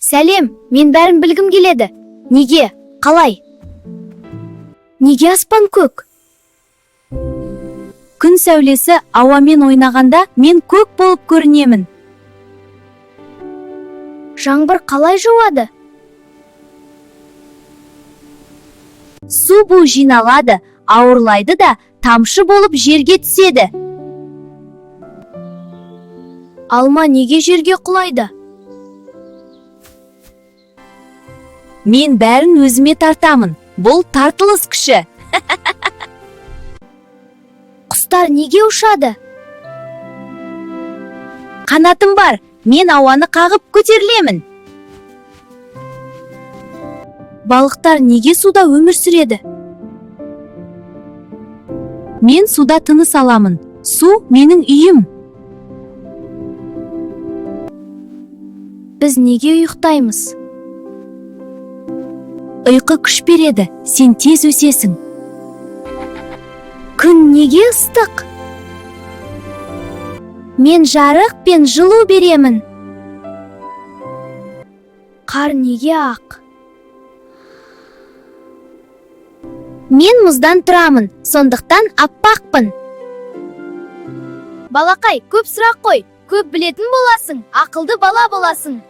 Сәлем, мен бәрін білгім келеді. Неге? Қалай? Неге аспан көк? Күн сәулесі ауамен ойнағанда мен көк болып көрінемін. Жаңбыр қалай жауады? Су бу жиналады, ауырлайды да тамшы болып жерге түседі. Алма неге жерге құлайды? Мен бәрін өзіме тартамын. Бұл тартылыс күші. Құстар неге ұшады? Қанатым бар, мен ауаны қағып көтерілемін. Балықтар неге суда өмір сүреді? Мен суда тыныс аламын. Су менің үйім. Біз неге ұйықтаймыз? Ұйқы күш береді, сен тез өсесің. Күн неге ыстық? Мен жарық пен жылу беремін. Қар неге ақ? Мен мұздан тұрамын, сондықтан аппақпын. Балақай, көп сұрақ қой, көп білетін боласың, ақылды бала боласың.